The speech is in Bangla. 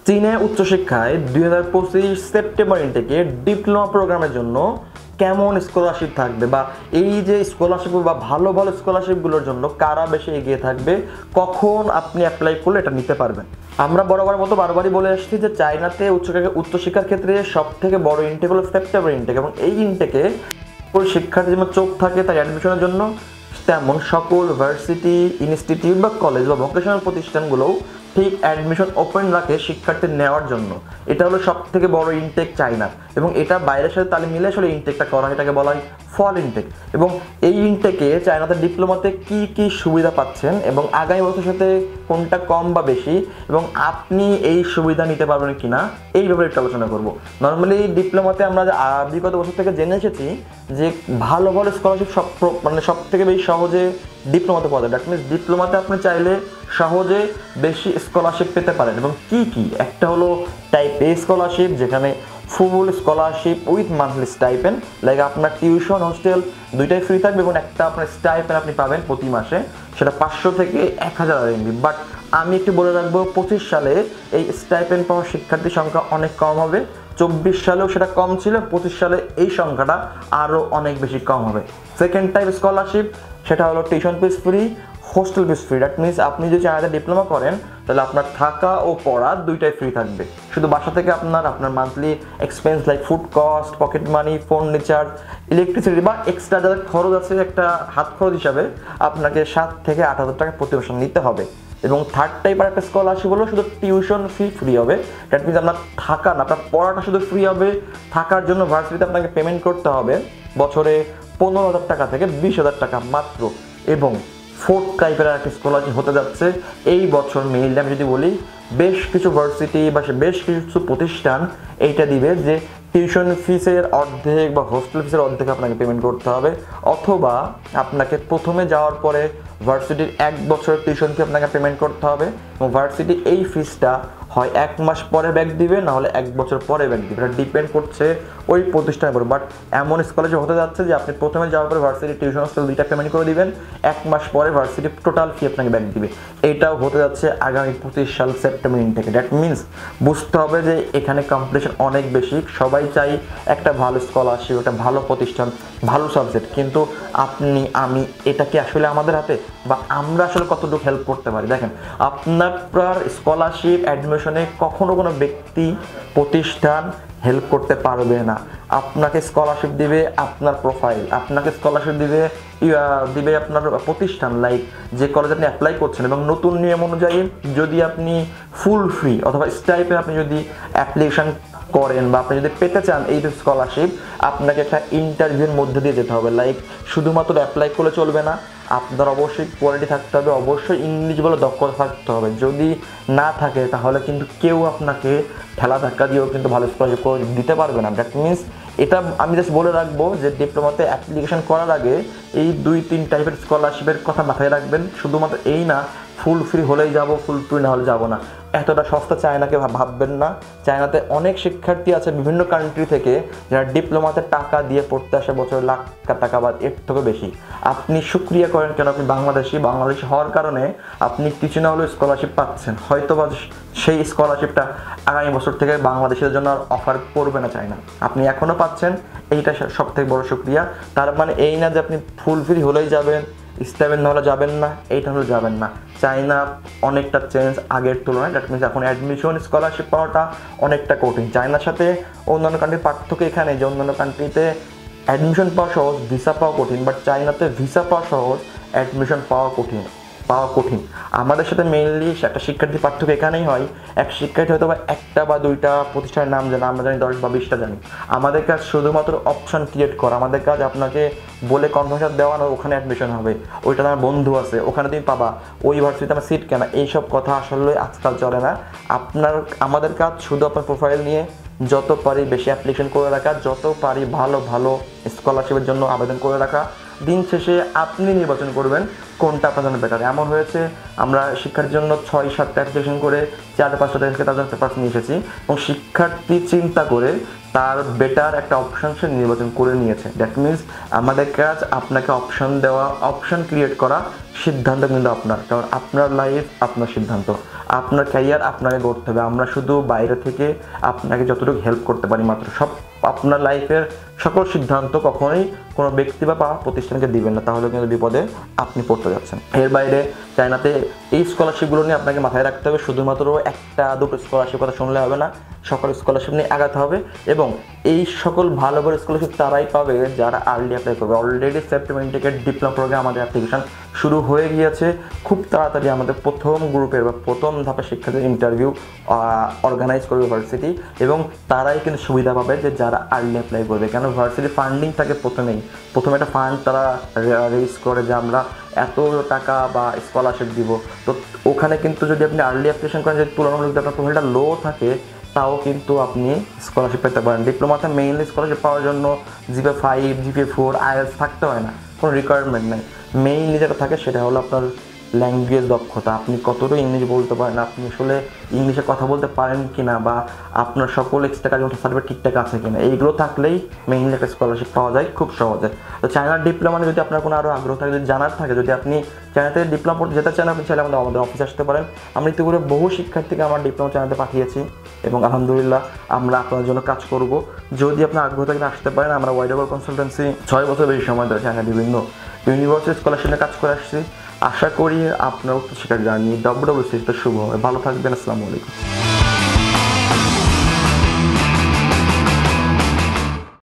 চীনে উচ্চশিক্ষায় 2025 সেপ্টেম্বর ইনটেকে ডিপ্লোমা প্রোগ্রামের জন্য কেমন স্কলারশিপ থাকবে, বা এই যে স্কলারশিপ বা ভালো ভালো স্কলারশিপগুলোর জন্য কারা বেশি এগিয়ে থাকবে, কখন আপনি অ্যাপ্লাই করলে এটা নিতে পারবেন। আমরা বরাবর মতো বারবারই বলে আসছি যে চায়নাতে উচ্চশিক্ষার ক্ষেত্রে সব থেকে বড় ইনটেক হলো সেপ্টেম্বর ইনটেক, এবং এই ইনটেকে শিক্ষার্থী যেমন চোখ থাকে তার অ্যাডমিশনের জন্য, তেমন সকল ভার্সিটি, ইনস্টিটিউট বা কলেজ বা ভোকেশনাল প্রতিষ্ঠানগুলোও ঠিক অ্যাডমিশন ওপেন রাখে শিক্ষার্থী নেওয়ার জন্য। এটা হলো সব থেকে বড় ইনটেক চায়না, এবং এটা বাইরের সাথে তালে মিলে আসলে ইনটেকটা করা হয়, এটাকে বলা হয় ফল ইনটেক। এবং এই ইনটেকে চায়নাতে ডিপ্লোমাতে কি কি সুবিধা পাচ্ছেন এবং আগামী বছরের সাথে কোনটা কম বা বেশি, এবং আপনি এই সুবিধা নিতে পারবেন কিনা, এই ব্যাপারে একটু আলোচনা করবো। নর্মালি ডিপ্লোমাতে আমরা বিগত বছর থেকে জেনে এসেছি যে ভালো ভালো স্কলারশিপ সব থেকে বেশি সহজে ডিপ্লোমাতে পাওয়া যায়। দ্যাট মিনস ডিপ্লোমাতে আপনি চাইলে সহজে বেশি স্কলারশিপ পেতে পারেন। এবং কি কি, একটা হলো টাইপ এ স্কলারশিপ, যেখানে ফুল scholarship with monthly stipend, like আপনার টিউশন, হোস্টেল দুইটাই ফ্রি থাকবে, এবং একটা আপনার স্টাইপেন্ড আপনি পাবেন প্রতি মাসে, সেটা 500 থেকে 1000 RMB। বাট আমি একটু বলে রাখবো, 25 সালে এই স্টাইপেন্ড পাওয়া শিক্ষার্থীর সংখ্যা অনেক কম হবে। 24 সালেও সেটা কম ছিল, 25 সালে এই সংখ্যাটা আরও অনেক বেশি কম হবে। সেকেন্ড টাইপ স্কলারশিপ, সেটা হলো tuition fees free, hostel fees free. That means আপনি যদি চায়নাতে ডিপ্লোমা করেন তাহলে আপনার থাকা ও পড়া দুইটাই ফ্রি থাকবে। শুধু বাসা থেকে আপনার monthly expense like food cost, pocket money, phone recharge, electricity বা এক্সট্রা যাদের খরচ আছে একটা হাত খরচ হিসাবে আপনাকে 7 থেকে 8,000 টাকা প্রতি মাসে নিতে হবে। এবং থার্ড টাইপ আর একটা স্কলারশিপ হলো শুধু টিউশন ফি ফ্রি হবে। দ্যাট মিনস আপনার থাকা না, আপনার পড়াটা শুধু ফ্রি হবে। থাকার জন্য ভার্সিটিতে আপনাকে পেমেন্ট করতে হবে বছরে 15,000 টাকা থেকে 20,000 টাকা মাত্র। এবং ফোর্থ টাইপের একটা স্কলারশিপ হতে যাচ্ছে এই বছর মেইনলি আমি যদি বলি, বেশ কিছু ভার্সিটি বা বেশ কিছু প্রতিষ্ঠান এইটা দিবে যে টিউশন ফিসের অর্ধেক বা হোস্টেল ফিসের অর্ধেক আপনাকে পেমেন্ট করতে হবে, অথবা আপনাকে প্রথমে যাওয়ার পরে ভার্সিটির 1 বছরের টিউশন ফি আপনাকে পেমেন্ট করতে হবে, এবং ভার্সিটি এই ফিসটা হয় 1 মাস পরে ব্যাক দিবে, না হলে 1 বছর পরে ব্যাক দিবে। এটা ডিপেন্ড করছে ওই প্রতিষ্ঠানের উপর। বাট এমন স্কলারশিপ হতে যাচ্ছে যে আপনি প্রথমে যাওয়ার পরে ভার্সিটি টিউশন হোস্টেল দুইটা পেমেন্ট করে দিবেন, 1 মাস পরে ভার্সিটি টোটাল ফি আপনাকে ব্যাক দিবে। এটাও হতে যাচ্ছে আগামী 25 সাল সেপ্টেম্বর ইনটেকে। দ্যাট মিনস বুঝতে হবে যে এখানে কম্পিটিশন অনেক বেশি। সবাই চাই একটা ভালো স্কলারশিপ, একটা ভালো প্রতিষ্ঠান, ভালো সাবজেক্ট, কিন্তু আপনি আমি এটা কি আসলে আমাদের হাতে, বা আমরা আসলে কতটুকু হেল্প করতে পারি? দেখেন, আপনার স্কলারশিপ অ্যাডমিশনে কখনো কোনো ব্যক্তি, প্রতিষ্ঠান হেল্প করতে পারবে না। আপনাকে স্কলারশিপ দিবে আপনার প্রোফাইল, আপনাকে স্কলারশিপ দিবে আপনার প্রতিষ্ঠান, লাইক যে কলেজে আপনি অ্যাপ্লাই করছেন। এবং নতুন নিয়ম অনুযায়ী যদি আপনি ফুল ফ্রি অথবা স্টাইপে আপনি যদি অ্যাপ্লিকেশন করেন বা আপনি যদি পেতে চান এই স্কলারশিপ, আপনাকে একটা ইন্টারভিউর মধ্যে দিয়ে যেতে হবে। লাইক শুধুমাত্র অ্যাপ্লাই করলে চলবে না, আপনার অবশ্যই কোয়ালিটি থাকতে হবে, অবশ্যই ইংলিশ বলে দক্ষতা থাকতে হবে। যদি না থাকে তাহলে কিন্তু কেউ আপনাকে ঠেলা ধাক্কা দিয়েও কিন্তু ভালো স্কলারশিপ দিতে পারবে না। দ্যাট মিনস এটা আমি জাস্ট বলে রাখবো যে ডিপ্লোমাতে অ্যাপ্লিকেশন করার আগে এই 2-3 টাইপের স্কলারশিপের কথা মাথায় রাখবেন। শুধুমাত্র এই না ফুল ফ্রি হলেই যাব, ফুল ফ্রি না হলে যাবো না, এতটা সস্তা চায়নাকে ভাববেন না। চায়নাতে অনেক শিক্ষার্থী আছে বিভিন্ন কান্ট্রি থেকে যারা ডিপ্লোমাতে টাকা দিয়ে পড়তে আসে, বছরে লাখ টাকা বা এর থেকে বেশি। আপনি শুক্রিয়া করেন কেন, আপনি বাংলাদেশি হওয়ার কারণে আপনি কিছু না হলেও স্কলারশিপ পাচ্ছেন। হয়তো বা সেই স্কলারশিপটা আগামী বছর থেকে বাংলাদেশের জন্য আর অফার করবে না চায়না, আপনি এখনও পাচ্ছেন, এইটা সব থেকে বড় শুক্রিয়া। তার মানে এই না যে আপনি ফুল ফ্রি হলেই যাবেন, স্টেবেল না হলে যাবেন না, এইটা হলে যাবেন না। চায়না অনেকটা চেঞ্জ আগের তুলনায়। দ্যাট মিনস এখন অ্যাডমিশন স্কলারশিপ পাওয়াটা অনেকটা কঠিন। চায়নার সাথে অন্যান্য কান্ট্রির পার্থক্য এখানে যে অন্যান্য কান্ট্রিতে অ্যাডমিশন পাওয়া সহজ, ভিসা পাওয়া কঠিন, বাট চায়নাতে ভিসা পাওয়া সহজ, অ্যাডমিশন পাওয়া কঠিন। আমাদের সাথে মেইনলি একটা শিক্ষার্থী পার্থক্য এখানেই হয়, এক শিক্ষার্থী হয়তো বা 1টা বা 2টা প্রতিষ্ঠানের নাম জানি, আমরা জানি 10 বা 20টা জানি। আমাদের কাজ শুধুমাত্র অপশন ক্রিয়েট করা, আমাদের কাজ আপনাকে বলে কনফার্মেশন দেওয়া না ওখানে অ্যাডমিশন হবে, ওইটা আমার বন্ধু আছে ওখানে তুমি পাবা, ওই ভার্সিটিতে আমার সিট কেনা, এইসব কথা আসলে আজকাল চলে না। আমাদের কাজ শুধু আপনার প্রোফাইল নিয়ে যত পারি বেশি অ্যাপ্লিকেশন করে রাখা, যত পারি ভালো ভালো স্কলারশিপের জন্য আবেদন করে রাখা। দিন শেষে আপনি নির্বাচন করবেন কোনটা আপনার জন্য বেটার। এমন হয়েছে আমরা শিক্ষার জন্য 6-7টা অ্যাপ্লিকেশন করে 4-5টা থেকে তাদের পেপার নিয়ে এসেছি, এবং শিক্ষার্থী চিন্তা করে তার বেটার একটা অপশন সে নির্বাচন করে নিয়েছে। দ্যাট মিনস আমাদের কাজ আপনাকে অপশন দেওয়া, অপশন ক্রিয়েট করা, সিদ্ধান্ত কিন্তু আপনার, কারণ আপনার লাইফ আপনার সিদ্ধান্ত, আপনার ক্যারিয়ার আপনাকে করতে হবে। আমরা শুধু বাইরে থেকে আপনাকে যতটুকু হেল্প করতে পারি মাত্র, সব আপনার লাইফের সকল সিদ্ধান্ত কখনোই কোনো ব্যক্তি বা প্রতিষ্ঠানকে দিবেন না, তাহলে কিন্তু বিপদে আপনি পড়তে যাচ্ছেন। এর বাইরে চায়নাতে এই স্কলারশিপগুলো নিয়ে আপনাকে মাথায় রাখতে হবে, শুধুমাত্র একটা দুটো স্কলারশিপ কথা শুনলে হবে না, সকল স্কলারশিপ নিয়ে আগাতে হবে। এবং এই সকল ভালো ভালো স্কলারশিপ তারাই পাবে যারা আর্লি অ্যাপ্লাই করবে। অলরেডি সেপ্টেম্বর ইনটেকের ডিপ্লোমা প্রোগ্রাম আমাদের অ্যাপ্লিকেশন শুরু হয়ে গিয়েছে। খুব তাড়াতাড়ি আমাদের প্রথম গ্রুপের বা প্রথম ধাপের শিক্ষার্থীদের ইন্টারভিউ অর্গানাইজ করবে ভার্সিটি, এবং তারাই কিন্তু সুবিধা পাবে যে যারা আর্লি অ্যাপ্লাই করবে। কেন ভার্সিটি ফান্ডিং থাকে প্রথমে একটা ফান্ড তারা রেজ করে যে আমরা এত টাকা বা স্কলারশিপ দিব। তো ওখানে কিন্তু যদি আপনি আর্লি অ্যাপ্লিকেশন করেন, যদি তুলনামূলক যদি আপনার প্রোফাইলটা লো থাকে, তাও কিন্তু আপনি স্কলারশিপ পেতে পারেন। ডিপ্লোমাতে মেইনলি স্কলারশিপ পাওয়ার জন্য জিপিএ 5, জিপিএ 4, আইএলটিএস থাকতে হয় না, কোনো রিকোয়ারমেন্ট নেই। মেইনলি যেটা থাকে সেটা হলো আপনার ল্যাঙ্গুয়েজ দক্ষতা, আপনি কতটুকু ইংলিশ বলতে পারেন, আপনি আসলে ইংলিশে কথা বলতে পারেন কিনা, বা আপনার সকল এক্সট্রা কাজ সার্টিফিকেট ঠিকঠাক আছে কিনা, এইগুলো থাকলেই মেইনলি একটা স্কলারশিপ পাওয়া যায় খুব সহজে। তো চায়নার ডিপ্লোমা যদি আপনার কোনো আরও আগ্রহ থাকে, যদি জানার থাকে, যদি আপনি চায়নাতে ডিপ্লোমা পড়তে যেতে চান, আপনি চাইলে আমাদের অফিসে আসতে পারেন। আমরা ইতিপূর্বে বহু শিক্ষার্থীকে আমার ডিপ্লোমা চায়নাতে পাঠিয়েছি এবং আলহামদুলিল্লাহ আমরা আপনাদের জন্য কাজ করব। যদি আপনার আগ্রহ থাকে আসতে পারেন। আমরা ওয়াইডাবল কনসালটেন্সি 6 বছর বেশি সময় ধরে চায়না বিভিন্ন ইউনিভার্সিটি স্কলারশিপে কাজ করে আসছি। আশা করি আপনার উচ্চশিক্ষার জার্নি WWCতে শুভ হবে। ভালো থাকবেন। আসসালামু আলাইকুম।